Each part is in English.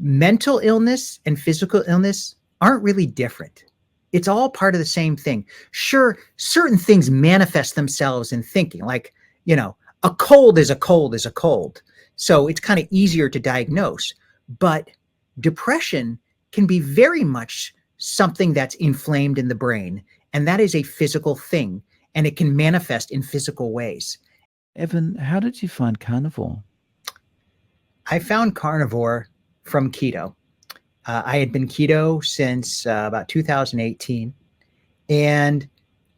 mental illness and physical illness aren't really different. It's all part of the same thing. Sure, certain things manifest themselves in thinking, like, a cold is a cold is a cold. So it's kind of easier to diagnose. But depression can be very much something that's inflamed in the brain, and that is a physical thing, and it can manifest in physical ways. Evan, how did you find carnivore? I found carnivore from keto. I had been keto since about 2018, and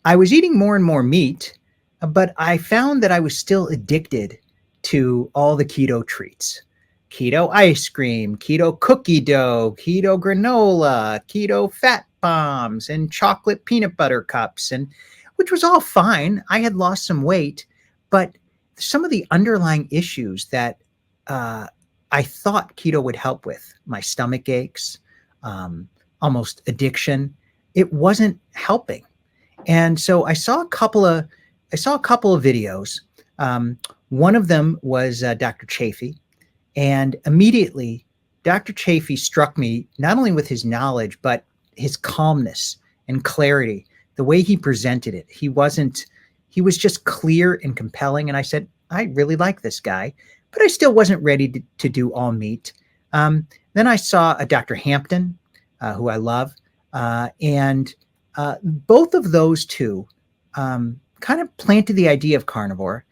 I was eating more and more meat, but I found that I was still addicted to all the keto treats. Keto ice cream, keto cookie dough, keto granola, keto fat bombs, and chocolate peanut butter cups, and which was all fine. I had lost some weight, but some of the underlying issues that uh, I thought keto would help with, my stomach aches, almost addiction, it wasn't helping. And so I saw a couple of videos. One of them was Dr. Chafee, and immediately Dr. Chafee struck me not only with his knowledge but his calmness and clarity, the way he presented it. He was just clear and compelling. And I said, I really like this guy, but I still wasn't ready to do all meat. Then I saw a Dr. Hampton, who I love, and both of those two kind of planted the idea of carnivore.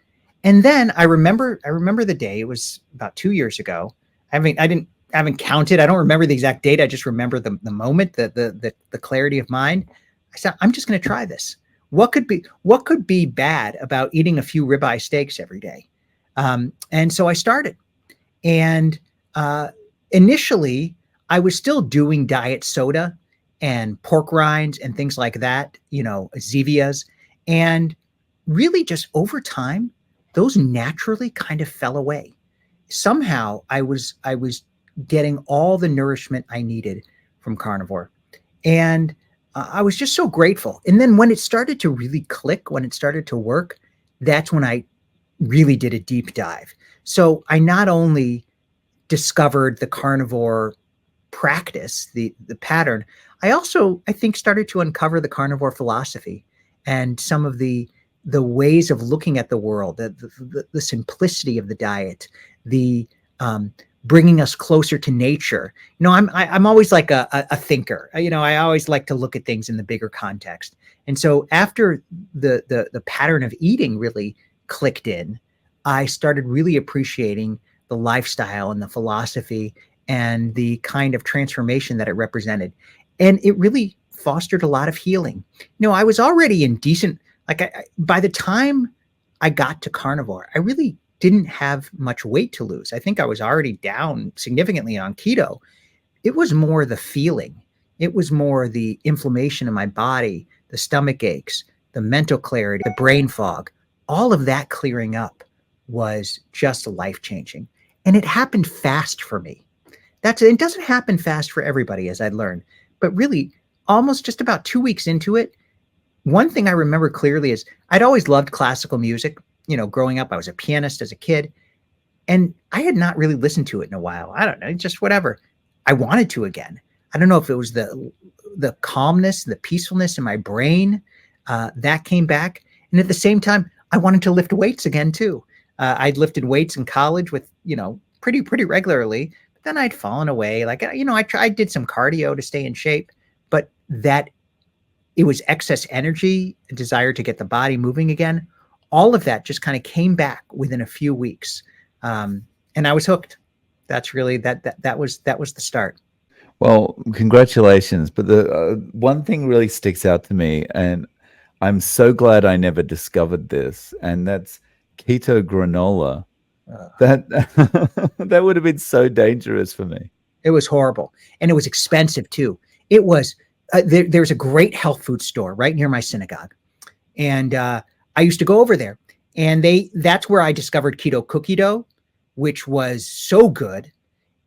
And then I remember the day. It was about 2 years ago. I haven't counted. I don't remember the exact date. I just remember the moment, the clarity of mind. I said, I'm just going to try this. What could be bad about eating a few ribeye steaks every day? And so I started. And initially, I was still doing diet soda and pork rinds and things like that, Zevias. And really just over time, those naturally kind of fell away. Somehow I was getting all the nourishment I needed from carnivore. And I was just so grateful. And then when it started to really click, when it started to work, that's when I really did a deep dive. So I not only discovered the carnivore practice, the pattern, I also, I think, started to uncover the carnivore philosophy and some of the ways of looking at the world, the simplicity of the diet, the bringing us closer to nature. I'm always like a thinker. I always like to look at things in the bigger context. And so after the pattern of eating really clicked in, I started really appreciating the lifestyle and the philosophy and the kind of transformation that it represented. And it really fostered a lot of healing. I was already in decent, by the time I got to carnivore, I really didn't have much weight to lose. I think I was already down significantly on keto. It was more the feeling. It was more the inflammation in my body, the stomach aches, the mental clarity, the brain fog. All of that clearing up was just life-changing. And it happened fast for me. It doesn't happen fast for everybody, as I learned. But really, almost just about 2 weeks into it, one thing I remember clearly is I'd always loved classical music. Growing up, I was a pianist as a kid, and I had not really listened to it in a while. I don't know, just whatever. I wanted to again. I don't know if it was the calmness, the peacefulness in my brain that came back. And at the same time, I wanted to lift weights again too. I'd lifted weights in college with, pretty regularly, but then I'd fallen away. I did some cardio to stay in shape, but that it was excess energy, a desire to get the body moving again. All of that just kind of came back within a few weeks. And I was hooked. That's really, that was the start. Well, congratulations. But the one thing really sticks out to me, and I'm so glad I never discovered this, and that's keto granola. That that would have been so dangerous for me. It was horrible. And it was expensive too. It was, there's a great health food store right near my synagogue. And I used to go over there, and that's where I discovered keto cookie dough, which was so good.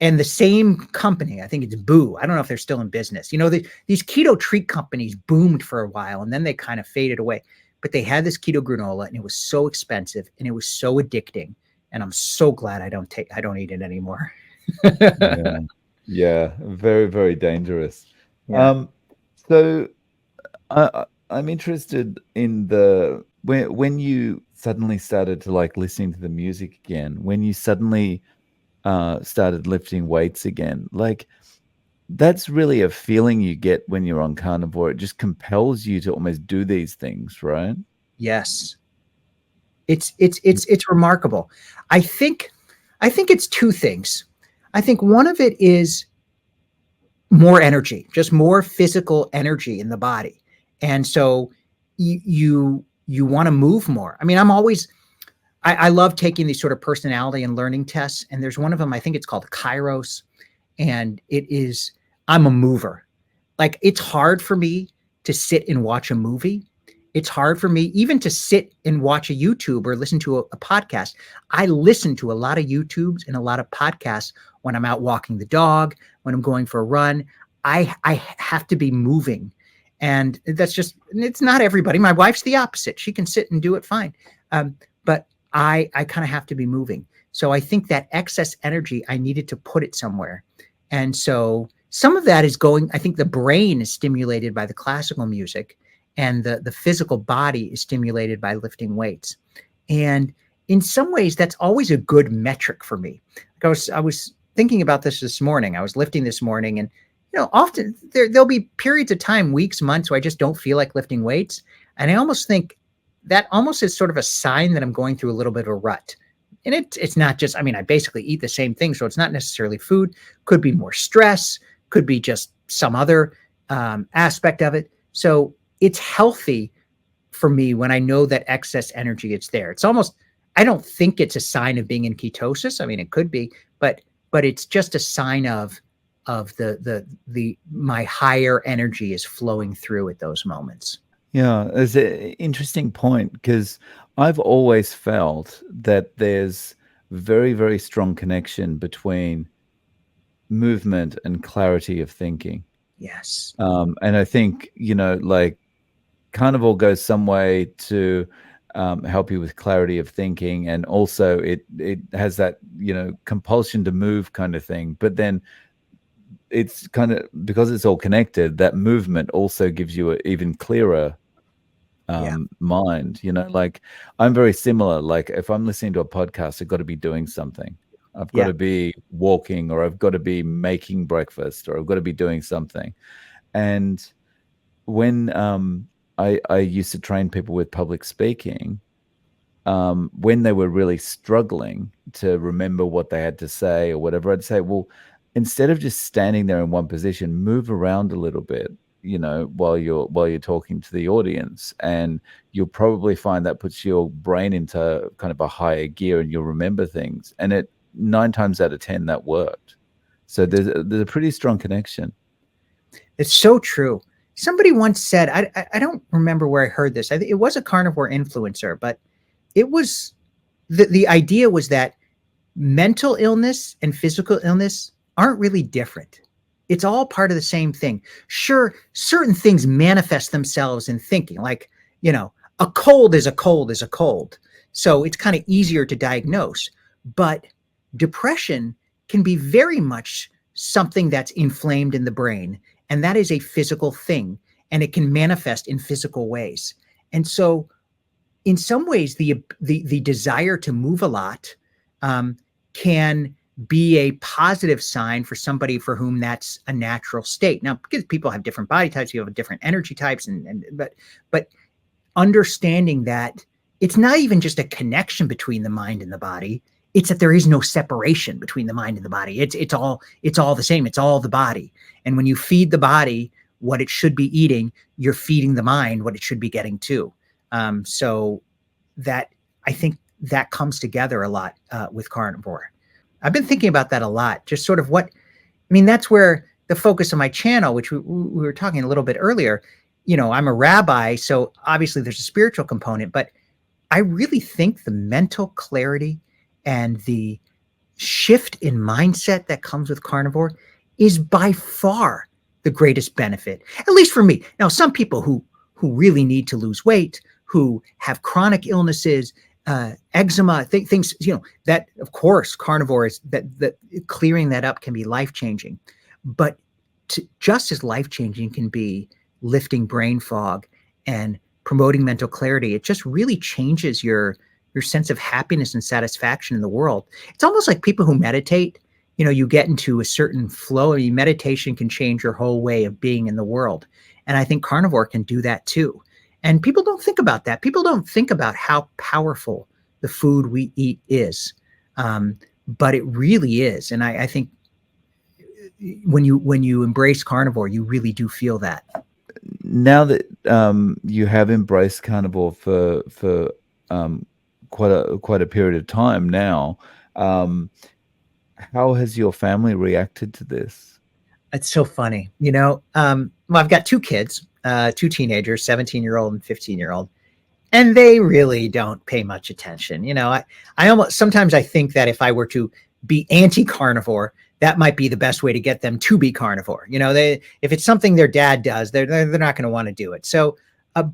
And the same company, I think it's Boo. I don't know if they're still in business. These keto treat companies boomed for a while, and then they kind of faded away. But they had this keto granola, and it was so expensive, and it was so addicting. And I'm so glad I don't eat it anymore. Yeah. Yeah, very, very dangerous. Yeah. Um, so I'm interested in the when you suddenly started to like listening to the music again, when you suddenly started lifting weights again, like that's really a feeling you get when you're on carnivore. It just compels you to almost do these things, right? Yes. It's remarkable. I think I think it's two things. I think one of it is more energy, just more physical energy in the body. And so you want to move more. I mean, I love taking these sort of personality and learning tests. And there's one of them, I think it's called Kairos. And it is, I'm a mover. Like it's hard for me to sit and watch a movie. It's hard for me even to sit and watch a YouTube or listen to a podcast. I listen to a lot of YouTubes and a lot of podcasts when I'm out walking the dog, when I'm going for a run. I have to be moving. And that's just, it's not everybody. My wife's the opposite. She can sit and do it fine. But I kind of have to be moving. So I think that excess energy, I needed to put it somewhere. And so some of that is going, I think the brain is stimulated by the classical music and the physical body is stimulated by lifting weights. And in some ways, that's always a good metric for me. Like I was thinking about this morning. I was lifting this morning and, often there'll be periods of time, weeks, months where I just don't feel like lifting weights. And I almost think that almost is sort of a sign that I'm going through a little bit of a rut. And it's not just, I mean, I basically eat the same thing. So it's not necessarily food, could be more stress, could be just some other aspect of it. So it's healthy for me when I know that excess energy is there. It's almost, I don't think it's a sign of being in ketosis. I mean, it could be, but it's just a sign of the my higher energy is flowing through at those moments. Yeah, it's an interesting point because I've always felt that there's very, very strong connection between movement and clarity of thinking. Yes. And I think, like carnivore goes some way to help you with clarity of thinking, and also it has that compulsion to move kind of thing. But then it's kind of because it's all connected. That movement also gives you an even clearer Yeah. mind. Like I'm very similar. Like if I'm listening to a podcast, I've got to be doing something. I've got Yeah. to be walking, or I've got to be making breakfast, or I've got to be doing something. And when I used to train people with public speaking, when they were really struggling to remember what they had to say or whatever, I'd say, well, instead of just standing there in one position, move around a little bit, while you're talking to the audience, and you'll probably find that puts your brain into kind of a higher gear, and you'll remember things. And it 9 times out of 10 that worked. So there's a pretty strong connection. It's so true. Somebody once said, I don't remember where I heard this. I think it was a carnivore influencer, but it was the idea was that mental illness and physical illness aren't really different. It's all part of the same thing. Sure, certain things manifest themselves in thinking, like, a cold is a cold is a cold. So it's kind of easier to diagnose. But depression can be very much something that's inflamed in the brain. And that is a physical thing. And it can manifest in physical ways. And so in some ways, the desire to move a lot can be a positive sign for somebody for whom that's a natural state. Now, because people have different body types, you have different energy types, but understanding that it's not even just a connection between the mind and the body. It's that there is no separation between the mind and the body. It's all the same. It's all the body. And when you feed the body what it should be eating, you're feeding the mind what it should be getting too. So that I think that comes together a lot with carnivore. I've been thinking about that a lot. Just sort of that's where the focus of my channel, which we were talking a little bit earlier. I'm a rabbi, so obviously there's a spiritual component, but I really think the mental clarity and the shift in mindset that comes with carnivore is by far the greatest benefit, at least for me. Now, some people who really need to lose weight, who have chronic illnesses, eczema, things, that of course carnivore is that clearing that up can be life-changing, but just as life-changing can be lifting brain fog and promoting mental clarity. It just really changes your sense of happiness and satisfaction in the world. It's almost like people who meditate, you get into a certain flow. I mean, meditation can change your whole way of being in the world. And I think carnivore can do that too. And people don't think about that. People don't think about how powerful the food we eat is. But it really is. And I think when you embrace carnivore, you really do feel that. Now that you have embraced carnivore for quite a period of time now, how has your family reacted to this? It's so funny. Well, I've got two kids, two teenagers, 17-year-old and 15-year-old, and they really don't pay much attention. I almost sometimes I think that if I were to be anti-carnivore, that might be the best way to get them to be carnivore. If it's something their dad does, they're not going to want to do it. So,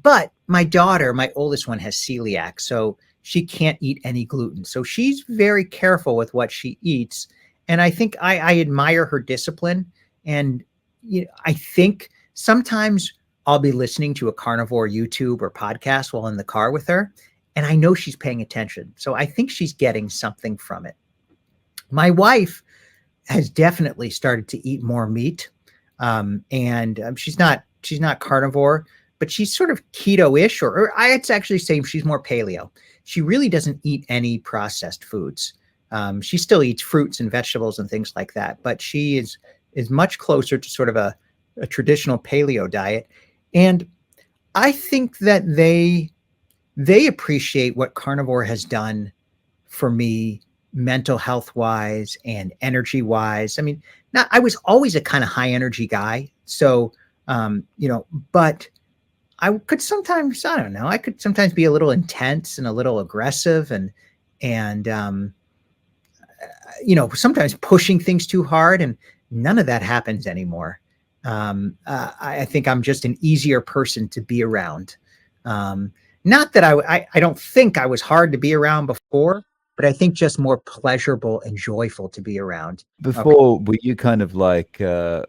but my daughter, my oldest one, has celiac, so she can't eat any gluten. So she's very careful with what she eats, and I think I admire her discipline. And I think sometimes I'll be listening to a carnivore YouTube or podcast while in the car with her, and I know she's paying attention. So I think she's getting something from it. My wife has definitely started to eat more meat, and she's not carnivore, but she's sort of keto-ish, or I'd actually say she's more paleo. She really doesn't eat any processed foods. She still eats fruits and vegetables and things like that, but she is much closer to sort of a traditional paleo diet. And I think that they appreciate what carnivore has done for me, mental health wise and energy wise. I mean, I was always a kind of high energy guy. So, but I could sometimes, I don't know, I could sometimes be a little intense and a little aggressive and sometimes pushing things too hard, and none of that happens anymore. I think I'm just an easier person to be around. Not that I don't think I was hard to be around before, but I think just more pleasurable and joyful to be around. Okay. Before, were you kind of like were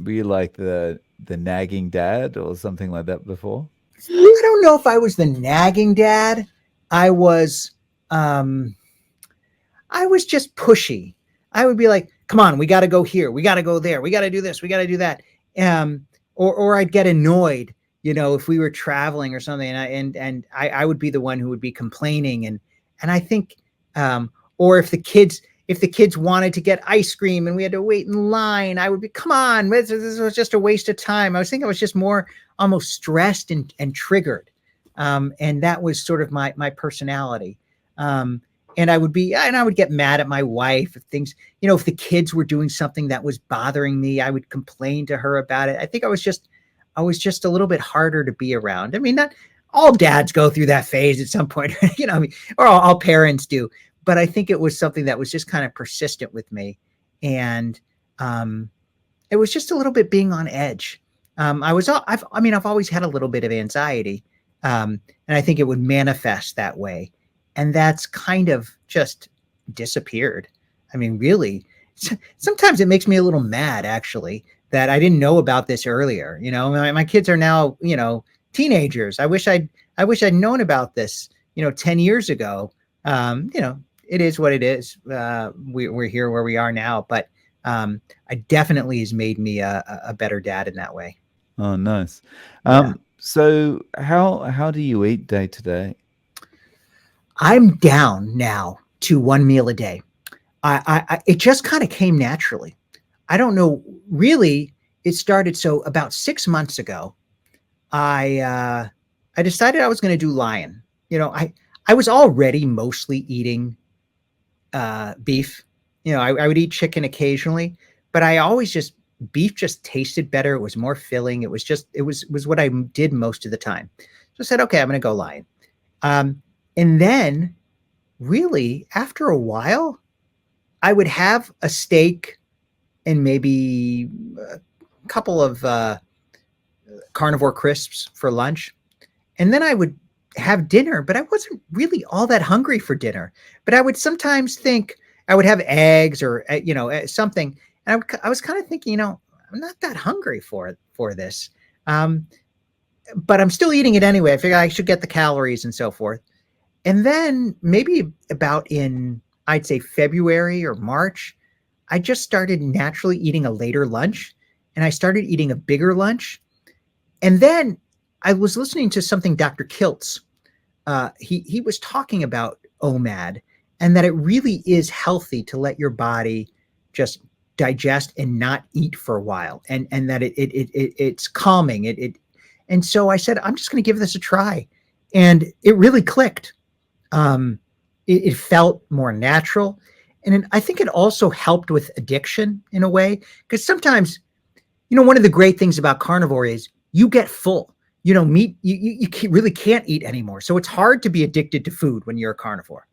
you like the nagging dad or something like that before? I don't know if I was the nagging dad. I was um I was just pushy. I would be like, come on, we got to go here. We got to go there. We got to do this. We got to do that. Or I'd get annoyed, if we were traveling or something, and I would be the one who would be complaining. And I think, or if the kids wanted to get ice cream and we had to wait in line, I would be, come on, this was just a waste of time. I was just more almost stressed and triggered. And that was sort of my personality. And I would get mad at my wife if things, if the kids were doing something that was bothering me, I would complain to her about it. I think I was just a little bit harder to be around. I mean, not all dads go through that phase at some point, or all parents do, but I think it was something that was just kind of persistent with me. And, it was just a little bit being on edge. I've always had a little bit of anxiety. And I think it would manifest that way. And that's kind of just disappeared. I mean, really, sometimes it makes me a little mad, actually, that I didn't know about this earlier. My kids are now, teenagers. I wish I'd known about this, 10 years ago. It is what it is. We're here where we are now, but it definitely has made me a better dad in that way. Oh, nice. Yeah. So how do you eat day to day? I'm down now to one meal a day. It just kind of came naturally. I don't know. Really, it started. So about 6 months ago, I decided I was going to do lion. I was already mostly eating beef. I would eat chicken occasionally, but I always beef just tasted better. It was more filling. It was what I did most of the time. So I said, okay, I'm going to go lion. And then really after a while, I would have a steak and maybe a couple of carnivore crisps for lunch. And then I would have dinner, but I wasn't really all that hungry for dinner. But I would sometimes think I would have eggs or something, and I was kind of thinking, I'm not that hungry for this, um, but I'm still eating it anyway. I figure I should get the calories and so forth. And then maybe about in I'd say February or March, I just started naturally eating a later lunch, and I started eating a bigger lunch. And then I was listening to something Dr. Kiltz. He was talking about OMAD and that it really is healthy to let your body just digest and not eat for a while, and that it's calming. And so I said, I'm just going to give this a try, and it really clicked. It felt more natural, and I think it also helped with addiction in a way, because sometimes, one of the great things about carnivore is you get full. Meat, you really can't eat anymore. So it's hard to be addicted to food when you're a carnivore.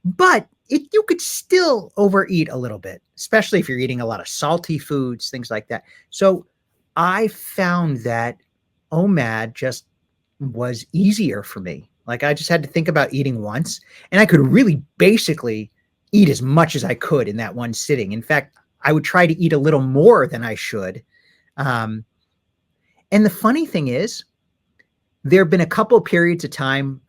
But you could still overeat a little bit, especially if you're eating a lot of salty foods, things like that. So I found that OMAD just was easier for me. Like I just had to think about eating once, and I could really basically eat as much as I could in that one sitting. In fact, I would try to eat a little more than I should. Um, and the funny thing is, there have been a couple of periods of time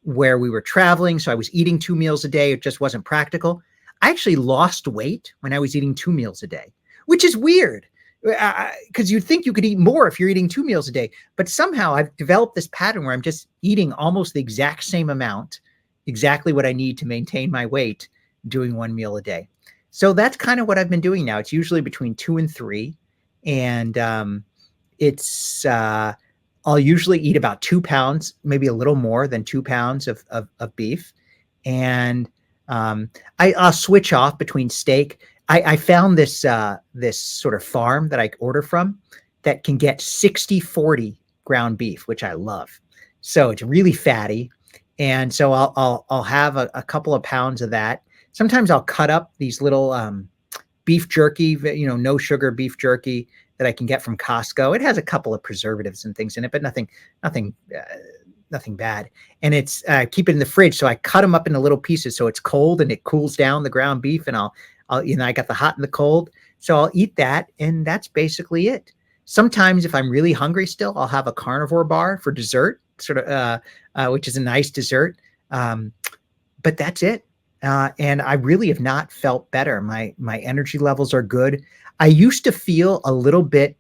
where we were traveling, so I was eating 2 meals a day. It just wasn't practical. I actually lost weight when I was eating 2 meals a day, which is weird, because you'd think you could eat more if you're eating 2 meals a day. But somehow I've developed this pattern where I'm just eating almost the exact same amount, exactly what I need to maintain my weight, doing 1 meal a day. So that's kind of what I've been doing now. It's usually between 2 and 3. And it's I'll usually eat about 2 pounds, maybe a little more than 2 pounds of beef. And I'll switch off between steak. I found this sort of farm that I order from that can get 60-40 ground beef, which I love. So it's really fatty. And so I'll have a couple of pounds of that. Sometimes I'll cut up these little beef jerky, no sugar beef jerky that I can get from Costco. It has a couple of preservatives and things in it, but nothing bad. And it's keep it in the fridge. So I cut them up into little pieces so it's cold and it cools down the ground beef. And I'll I got the hot and the cold. So I'll eat that, and that's basically it. Sometimes if I'm really hungry still, I'll have a carnivore bar for dessert, sort of, which is a nice dessert. But that's it. And I really have not felt better. My energy levels are good. I used to feel a little bit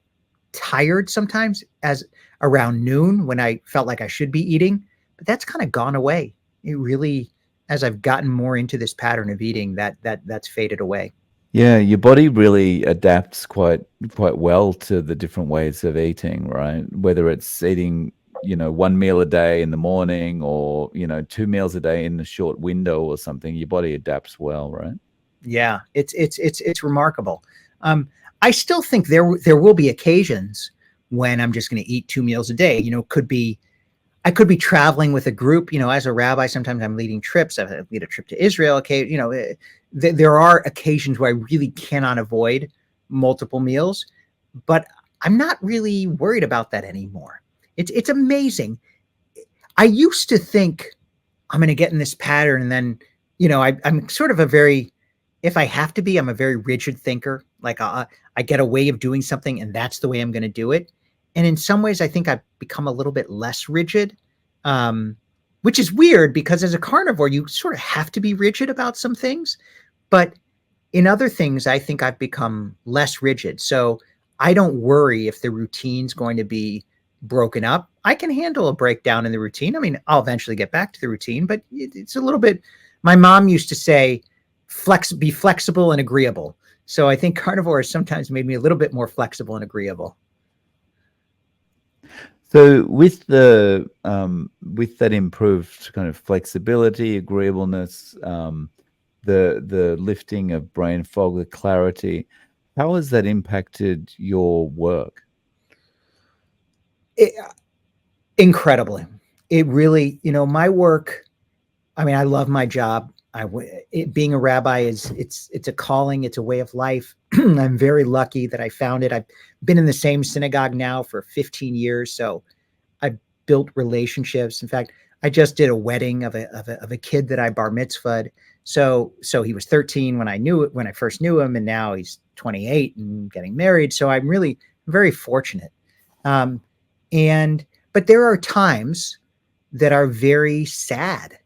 tired sometimes as around noon when I felt like I should be eating, but that's kind of gone away. It really, as I've gotten more into this pattern of eating, that's faded away. Yeah, your body really adapts quite well to the different ways of eating, right? Whether it's eating, 1 meal a day in the morning or, 2 meals a day in a short window or something, your body adapts well, right? Yeah, it's remarkable. I still think there will be occasions when I'm just going to eat 2 meals a day. I could be traveling with a group. As a rabbi, sometimes I'm leading trips. I lead a trip to Israel. Okay, there are occasions where I really cannot avoid multiple meals, but I'm not really worried about that anymore. It's amazing. I used to think I'm going to get in this pattern, and then I'm sort of if I have to be, I'm a very rigid thinker. Like I get a way of doing something, and that's the way I'm going to do it. And in some ways, I think I've become a little bit less rigid, which is weird because as a carnivore, you sort of have to be rigid about some things. But in other things, I think I've become less rigid. So I don't worry if the routine's going to be broken up. I can handle a breakdown in the routine. I mean, I'll eventually get back to the routine, but it's a little bit, my mom used to say, be flexible and agreeable. So I think carnivore has sometimes made me a little bit more flexible and agreeable. So with that improved kind of flexibility, agreeableness, the lifting of brain fog, the clarity, how has that impacted your work? Incredibly. It really, my work, I mean, I love my job. Being a rabbi it's a calling. It's a way of life. I'm very lucky that I found it. I've been in the same synagogue now for 15 years. So I've built relationships. In fact, I just did a wedding of a kid that I bar mitzvahed. So he was 13 when I first knew him, and now he's 28 and getting married. So I'm really very fortunate. Um, and but there are times that are very sad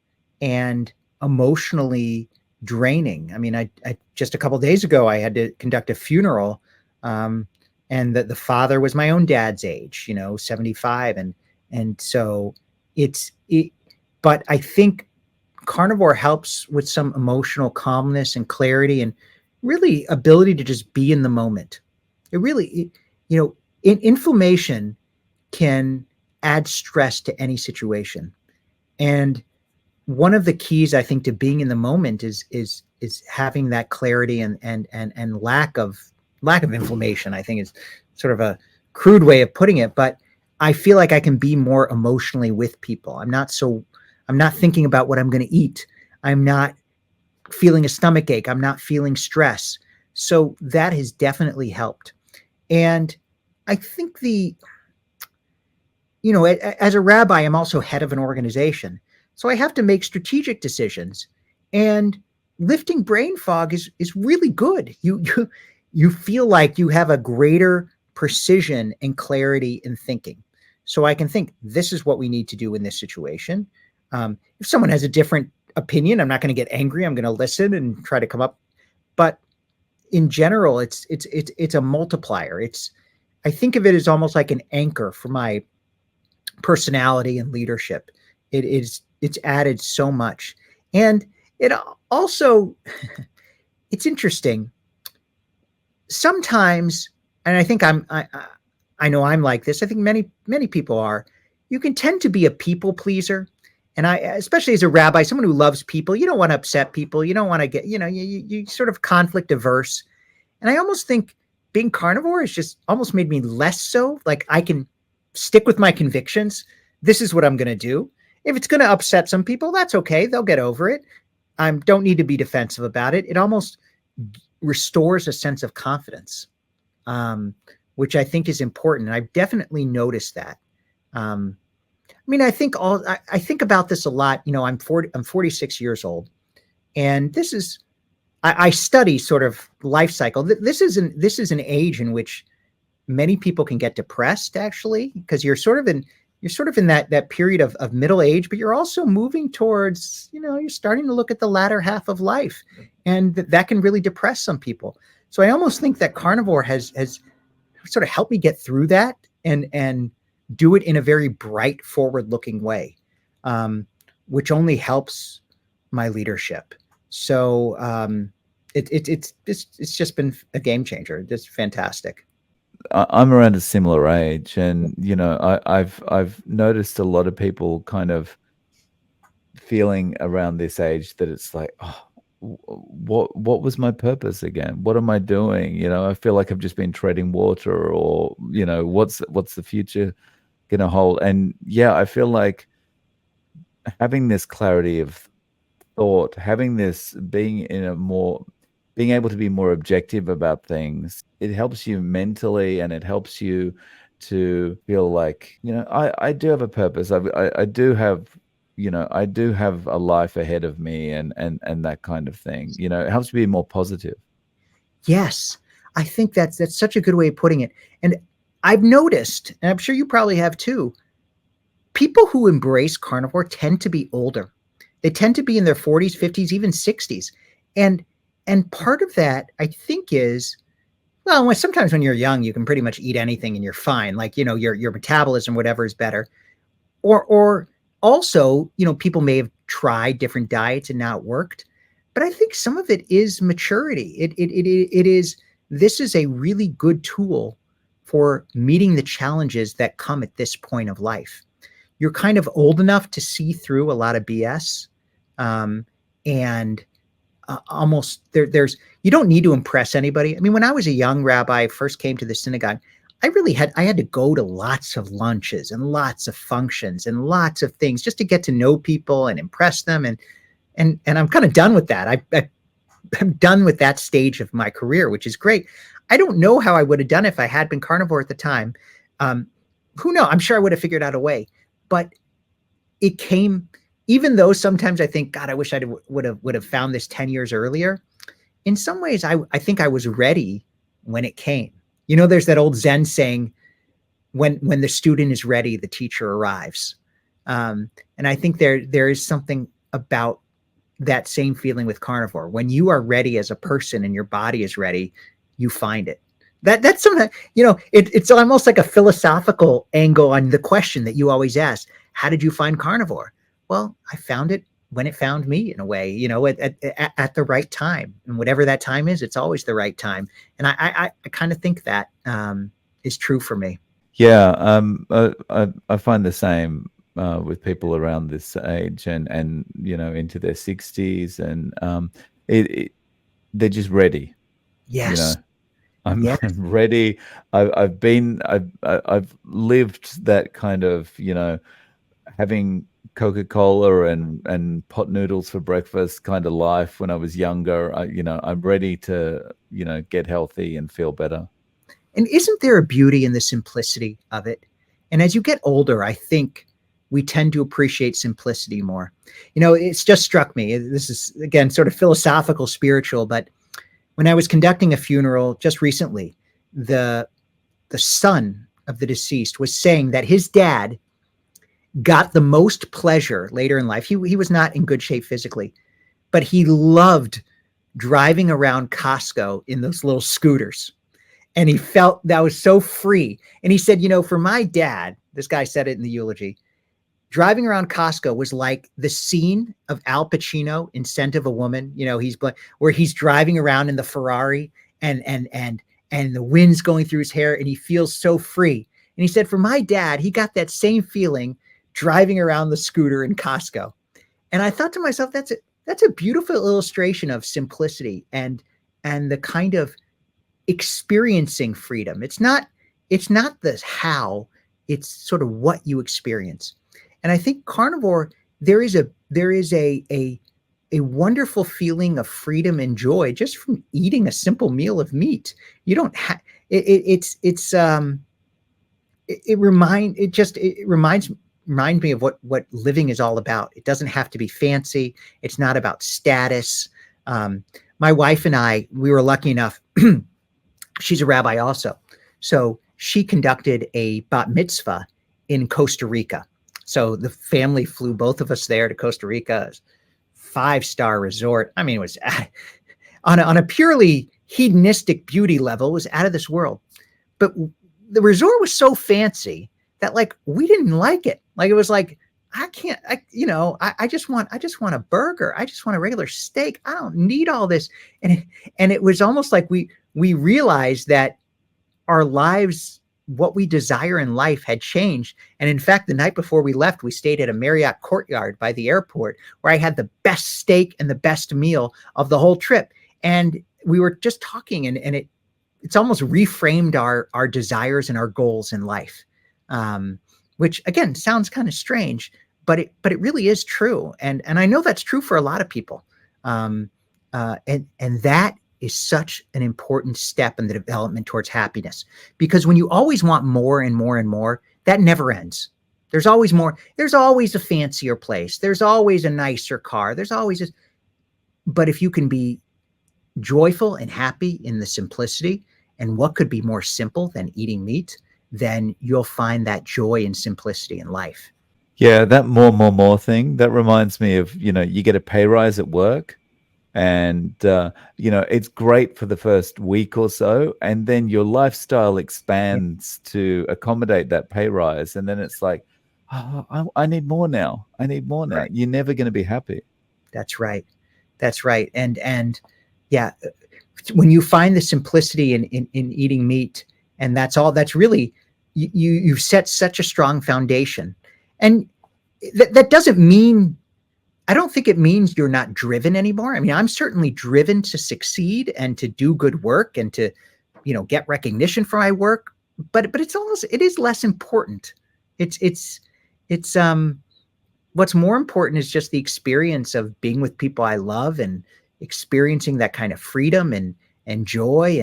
and emotionally draining. I mean, I just a couple of days ago I had to conduct a funeral, um, and the father was my own dad's age, 75, and so it's it. But I think carnivore helps with some emotional calmness and clarity, and really ability to just be in the moment. It really, inflammation can add stress to any situation. And one of the keys, I think, to being in the moment is having that clarity and lack of inflammation. I think is sort of a crude way of putting it, but I feel like I can be more emotionally with people. I'm not thinking about what I'm going to eat. I'm not feeling a stomach ache. I'm not feeling stress. So that has definitely helped. And I think as a rabbi, I'm also head of an organization. So I have to make strategic decisions. And lifting brain fog is really good. You feel like you have a greater precision and clarity in thinking. So I can think, this is what we need to do in this situation. If someone has a different opinion, I'm not going to get angry. I'm going to listen and try to come up. But in general, it's a multiplier. I think of it as almost like an anchor for my personality and leadership. It's added so much. And it also, it's interesting. Sometimes, and I think I know I'm like this. I think many people are. You can tend to be a people pleaser. And especially as a rabbi, someone who loves people, you don't want to upset people. You don't want to get, you sort of conflict averse. And I almost think being carnivore has just almost made me less so. Like, I can stick with my convictions. This is what I'm going to do. If it's going to upset some people, that's okay. They'll get over it. I don't need to be defensive about it. It almost restores a sense of confidence, which I think is important. And I've definitely noticed that. I mean, I think about this a lot. I'm 46 years old, and I study sort of life cycle. This is an age in which many people can get depressed, actually, because you're sort of in that period of middle age, but you're also moving towards, you're starting to look at the latter half of life, and that can really depress some people. So I almost think that carnivore has sort of helped me get through that and do it in a very bright, forward-looking way, which only helps my leadership. So it's just been a game changer. Just fantastic. I'm around a similar age, and I've noticed a lot of people kind of feeling around this age that it's like, oh, what was my purpose again? What am I doing? I feel like I've just been treading water, or what's the future gonna hold? And yeah, I feel like having this clarity of thought, having this being able to be more objective about things, it helps you mentally, and it helps you to feel like, I do have a purpose. I do have, I do have a life ahead of me, and that kind of thing. It helps me be more positive. Yes, I think that's such a good way of putting it. And I've noticed, and I'm sure you probably have too, people who embrace carnivore tend to be older. They tend to be in their 40s, 50s, even 60s. And part of that, I think, is, well, sometimes when you're young, you can pretty much eat anything and you're fine. Like, your metabolism, whatever, is better. Or also, people may have tried different diets and not worked. But I think some of it is maturity. This is a really good tool for meeting the challenges that come at this point of life. You're kind of old enough to see through a lot of BS. And almost there's, you don't need to impress anybody. I mean, when I was a young rabbi, first came to the synagogue, I had to go to lots of lunches and lots of functions and lots of things just to get to know people and impress them. And I'm kind of done with that. I'm done with that stage of my career, which is great. I don't know how I would have done if I had been carnivore at the time. Who knows? I'm sure I would have figured out a way. But it came, even though sometimes I think, God, I wish I would have found this 10 years earlier. In some ways, I think I was ready when it came. There's that old Zen saying, when the student is ready, the teacher arrives. And I think there is something about that same feeling with carnivore. When you are ready as a person and your body is ready, you find it. That's something, it's almost like a philosophical angle on the question that you always ask. How did you find carnivore? Well, I found it when it found me, in a way, at the right time. And whatever that time is, it's always the right time. And I kind of think that is true for me. Yeah, I find the same with people around this age, and into their 60s, and it they're just ready. Yes. I'm, Yes. I'm ready. I've lived that kind of having Coca-Cola and pot noodles for breakfast kind of life when I was younger. I'm ready to get healthy and feel better. And isn't there a beauty in the simplicity of it? And as you get older, I think we tend to appreciate simplicity more. It's just struck me. This is, again, sort of philosophical, spiritual, but when I was conducting a funeral just recently, the son of the deceased was saying that his dad got the most pleasure later in life. He was not in good shape physically, but he loved driving around Costco in those little scooters. And he felt that was so free. And he said, for my dad, this guy said it in the eulogy, driving around Costco was like the scene of Al Pacino in Scent of a Woman. Where he's driving around in the Ferrari and the wind's going through his hair and he feels so free. And he said, for my dad, he got that same feeling driving around the scooter in Costco. And I thought to myself, that's a beautiful illustration of simplicity and the kind of experiencing freedom. It's not the how, it's sort of what you experience. And I think carnivore, there is a wonderful feeling of freedom and joy just from eating a simple meal of meat. You don't have it reminds me of what living is all about. It doesn't have to be fancy. It's not about status. My wife and I, we were lucky enough. She's a rabbi also. So she conducted a bat mitzvah in Costa Rica. So the family flew both of us there to Costa Rica, 5-star resort. I mean, it was on a purely hedonistic beauty level, it was out of this world. But the resort was so fancy that we didn't like it. It was like, I just want a burger. I just want a regular steak. I don't need all this. And it was almost like we realized that our lives, what we desire in life, had changed. And in fact, the night before we left, we stayed at a Marriott Courtyard by the airport where I had the best steak and the best meal of the whole trip. And we were just talking, and it's almost reframed our desires and our goals in life, which again sounds kind of strange, but it really is true. And I know that's true for a lot of people. And that is such an important step in the development towards happiness, because when you always want more and more and more, that never ends. There's always more. There's always a fancier place. There's always a nicer car. But if you can be joyful and happy in the simplicity, and what could be more simple than eating meat, then you'll find that joy and simplicity in life. Yeah, that more thing, that reminds me of, you get a pay rise at work, and it's great for the first week or so, and then your lifestyle expands to accommodate that pay rise, and then it's like, oh, I need more now. I need more now. Right. You're never going to be happy. That's right. And yeah, when you find the simplicity in eating meat, and that's really, you've set such a strong foundation. And that doesn't mean, I don't think it means you're not driven anymore. I mean, I'm certainly driven to succeed and to do good work and to, get recognition for my work, but it is less important. It's what's more important is just the experience of being with people I love and experiencing that kind of freedom and joy.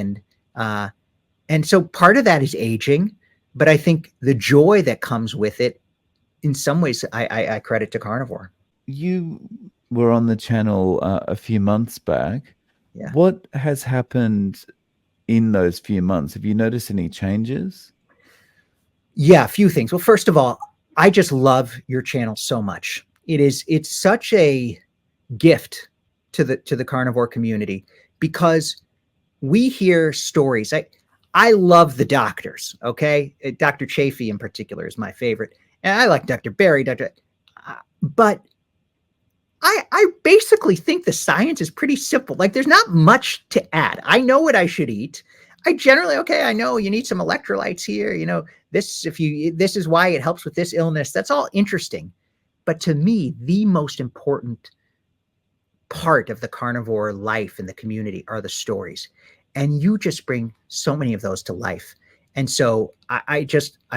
And so part of that is aging, but I think the joy that comes with it in some ways I credit to carnivore. You were on the channel a few months back. Yeah. What has happened in those few months? Have you noticed any changes? Yeah, a few things. Well, first of all, I just love your channel so much. It's such a gift to the carnivore community because we hear stories. I love the doctors, okay? Dr. Chafee in particular is my favorite. And I like Dr. Barry, but I basically think the science is pretty simple. Like there's not much to add. I know what I should eat. I generally, okay, I know you need some electrolytes here. You know, this is why it helps with this illness. That's all interesting. But to me, the most important part of the carnivore life in the community are the stories. And you just bring so many of those to life. And so I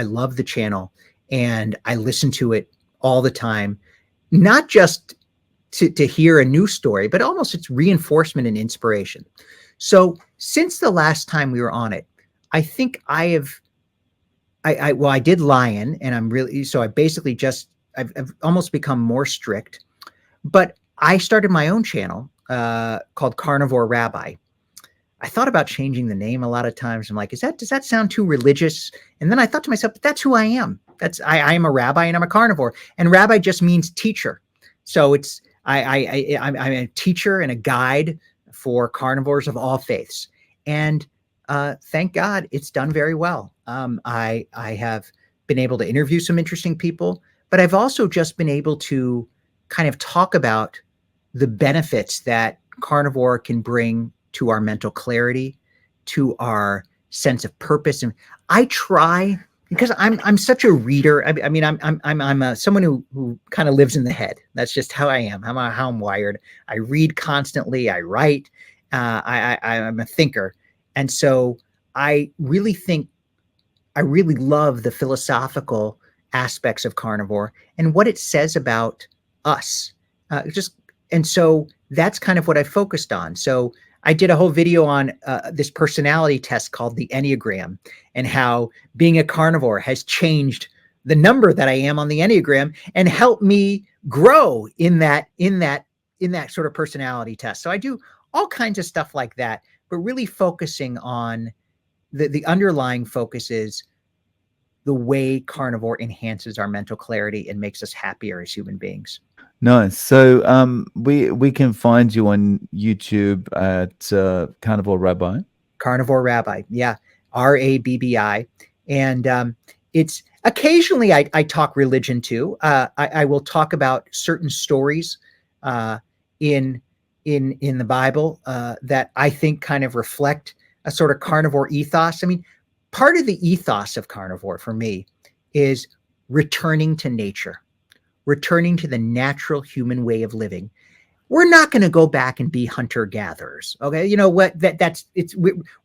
love the channel and I listen to it all the time, not just to hear a new story, but almost it's reinforcement and inspiration. So since the last time we were on it, I think I did Lion and I basically I've almost become more strict, but I started my own channel called Carnivore Rabbi. I thought about changing the name a lot of times. I'm like, does that sound too religious? And then I thought to myself, but that's who I am. I am a rabbi and I'm a carnivore. And rabbi just means teacher. So I'm a teacher and a guide for carnivores of all faiths. And thank God it's done very well. I have been able to interview some interesting people, but I've also just been able to kind of talk about the benefits that carnivore can bring to our mental clarity, to our sense of purpose. And I try, because I'm such a reader. I mean, I'm someone who kind of lives in the head. That's just how I am. How I'm wired. I read constantly. I write. I'm a thinker, and so I really love the philosophical aspects of carnivore and what it says about us. And so that's kind of what I focused on. So I did a whole video on this personality test called the Enneagram and how being a carnivore has changed the number that I am on the Enneagram and helped me grow in that sort of personality test. So I do all kinds of stuff like that, but really focusing on the underlying focus is the way carnivore enhances our mental clarity and makes us happier as human beings. Nice. So we can find you on YouTube at Carnivore Rabbi. Carnivore Rabbi, yeah, RABBI, and it's occasionally I talk religion too. I will talk about certain stories in the Bible that I think kind of reflect a sort of carnivore ethos. I mean, part of the ethos of carnivore for me is returning to nature, returning to the natural human way of living. We're not going to go back and be hunter gatherers. Okay. You know what?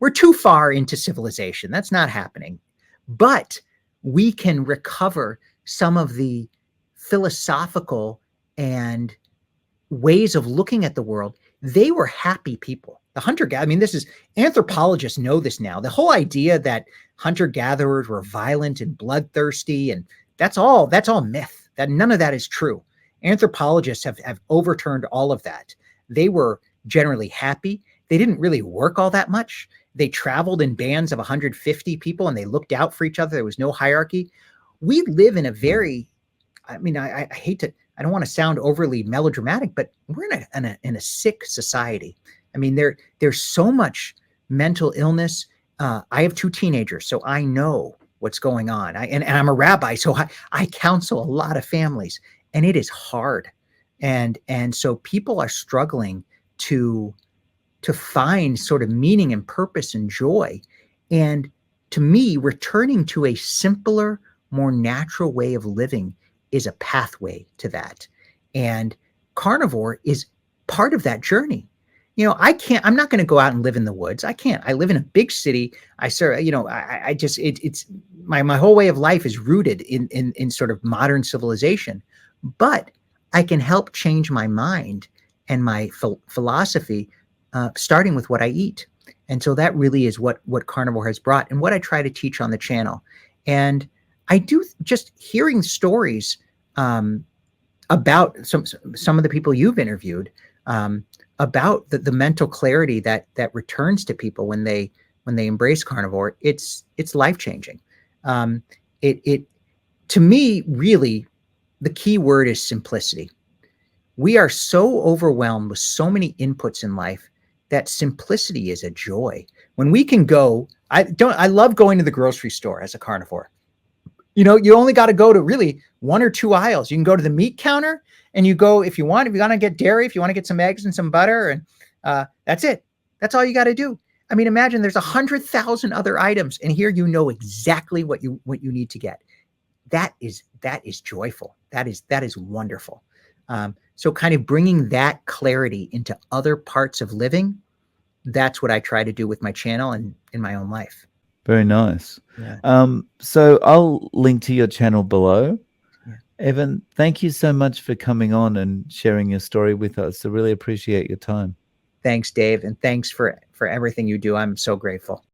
We're too far into civilization. That's not happening. But we can recover some of the philosophical and ways of looking at the world. They were happy people. The hunter-gatherer, I mean, anthropologists know this now. The whole idea that hunter-gatherers were violent and bloodthirsty, and that's all myth. That none of that is true. Anthropologists have overturned all of that. They were generally happy. They didn't really work all that much. They traveled in bands of 150 people and they looked out for each other. There was no hierarchy. We live in a very, I mean, I I don't want to sound overly melodramatic, but we're in a sick society. I mean, there's so much mental illness. I have 2 teenagers, so I know what's going on. And I'm a rabbi, so I counsel a lot of families, and it is hard. And so people are struggling to find sort of meaning and purpose and joy. And to me, returning to a simpler, more natural way of living is a pathway to that. And carnivore is part of that journey. You know, I'm not going to go out and live in the woods. I can't. I live in a big city. It's my whole way of life is rooted in sort of modern civilization, but I can help change my mind and my philosophy, starting with what I eat. And so that really is what carnivore has brought and what I try to teach on the channel. And I do just hearing stories about some of the people you've interviewed, about the mental clarity that returns to people when they embrace carnivore. It's life changing. It to me, really, the key word is simplicity. We are so overwhelmed with so many inputs in life that simplicity is a joy. When we can go, I love going to the grocery store as a carnivore. You know, you only got to go to really one or two aisles. You can go to the meat counter and you go, if you want to get dairy, if you want to get some eggs and some butter, and that's it. That's all you got to do. I mean, imagine there's 100,000 other items, and here you know exactly what you need to get. That is joyful. That is wonderful. So kind of bringing that clarity into other parts of living, that's what I try to do with my channel and in my own life. Very nice. Yeah. So I'll link to your channel below. Yeah. Evan, thank you so much for coming on and sharing your story with us. I really appreciate your time. Thanks, Dave, and thanks for everything you do. I'm so grateful.